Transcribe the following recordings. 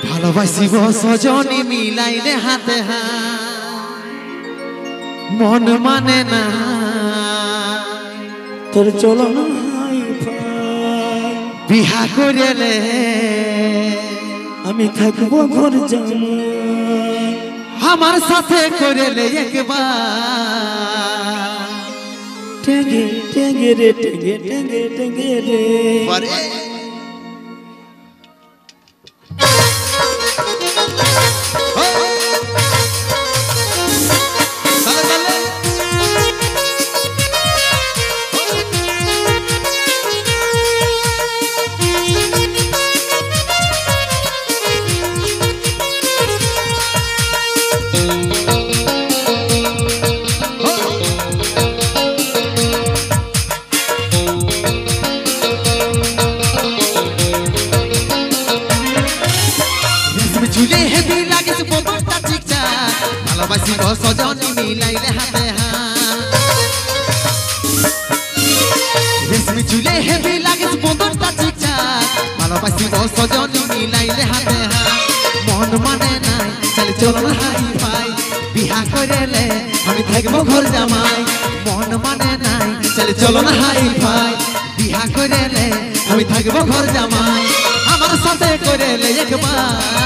ভালোবাসিব সজনী মিলাইলে হাতে মন মানে না তোর চলো না বিহা করেলে আমি থাকবো ঘর জামাই আমার সাথে করেলে একবার টেঙ্গে টেঙ্গে রে টেঙ্গে টেঙ্গে টেঙ্গে রে झूले हेवी लागे से बोबटा चिकचा भालोबासी गो सजनी मिलाइले हाते रेशमी झूले हेवी लागे से बोबटा चिकचा भालोबासी गो सजनी मिलाइले हाते मन माने নাই चल चलो हाई फाई बिहा करेले আমি থাকবো ঘর জামাই মন মানে নাই चल चलो হাই ফাই বিহা করেলে আমি থাকবো ঘর জামাই আমার সাথে করেলে একবার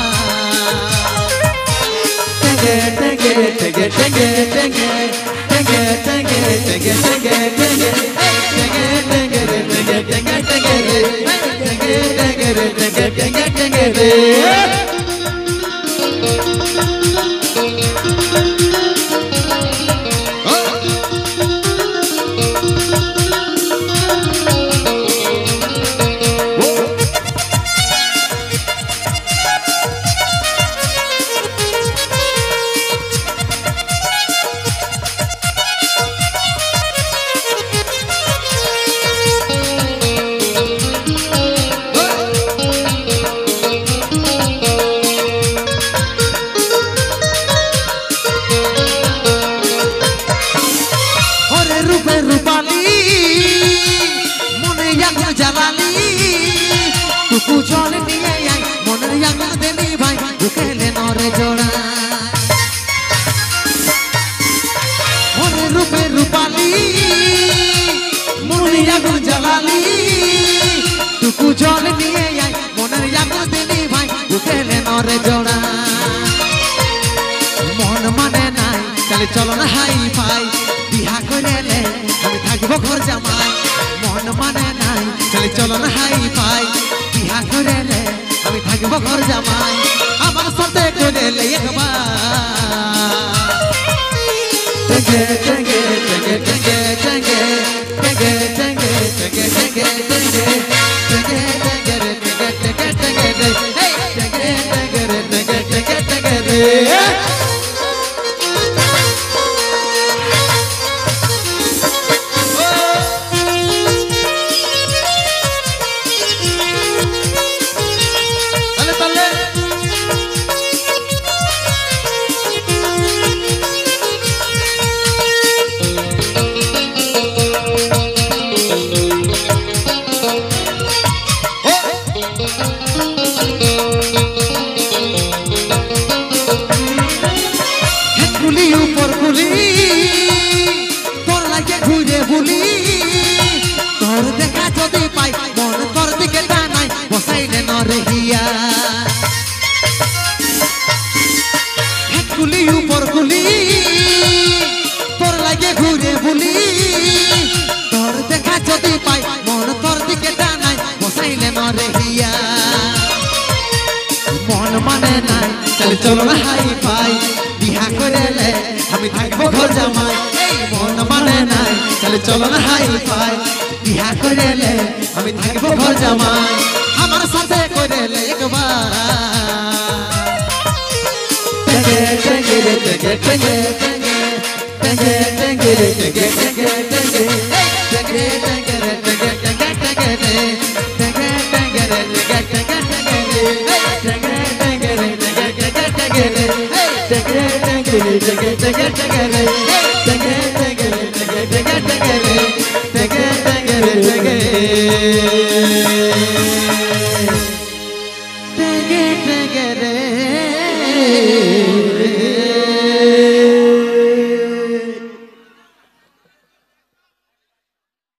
Tenge, tenge, tenge, tenge, tenge, tenge, tenge, tenge, tenge, tenge, tenge, tenge, tenge, tenge, tenge, tenge, tenge. কুচল নিয়ে আই মনের আগুন দেলি ভাই বুকেলে নরে জোড়া ওরে রূপে রূপালি মনের আগুন জ্বালালি কুচল নিয়ে আই মনের আগুন দেলি ভাই বুকেলে নরে জোড়া মন মানে নাই চলে চলো না হাই ফাই বিহা করেলে আমি থাকবো ঘর জামাই মন মানে নাই চলে চলো না হাই ফাই বিহা করেলে আমি থাকবো ঘর জামাই আমার সাথে করেলে একবার টেঙ্গে টেঙ্গে টেঙ্গে টেঙ্গে টেঙ্গে টেঙ্গে টেঙ্গে টেঙ্গে টেঙ্গে টেঙ্গে টেঙ্গে টেঙ্গে রে টেঙ্গে টেঙ্গে টেঙ্গে রে টেঙ্গে টেঙ্গে রে টেঙ্গে টেঙ্গে টেঙ্গে রে ঘুরে বুলি তোর দেখা যদি পাই মন তোর দিকে টানাই বসাইলে নরে হিয়া গুলি উপর গুলি তোর লাগে ঘুরে বুলি তোর দেখা যদি পাই মন তোর দিকে টানাই বসাইলে নরে হিয়া মন মানে নাই চল চলো না হাই ফাই বিহা করেলে আমি থাকবো ঘর জামাই মন মানে নাই চলে চলো না হাই ফাই বিহা করেলে আমি থাকবো ঘর জামাই আমার সাথে করেলে একবার টেঙ্গে টেঙ্গে রে টেঙ্গে টেঙ্গে টেঙ্গে টেঙ্গে রে টেঙ্গে টেঙ্গে টেঙ্গে টেঙ্গে টেঙ্গে রে টেঙ্গে টেঙ্গে টেঙ্গে রে টেঙ্গে টেঙ্গে রে টেঙ্গে টেঙ্গে টেঙ্গে রে টেঙ্গে টেঙ্গে রে টেঙ্গে টেঙ্গে টেঙ্গে রে টেঙ্গে টেঙ্গে রে টেঙ্গে টেঙ্গে টেঙ্গে রে টেঙ্গে টেঙ্গে রে টেঙ্গে টেঙ্গে টেঙ্গে রে টেঙ্গে টেঙ্গে রে টেঙ্গে टेंगे रे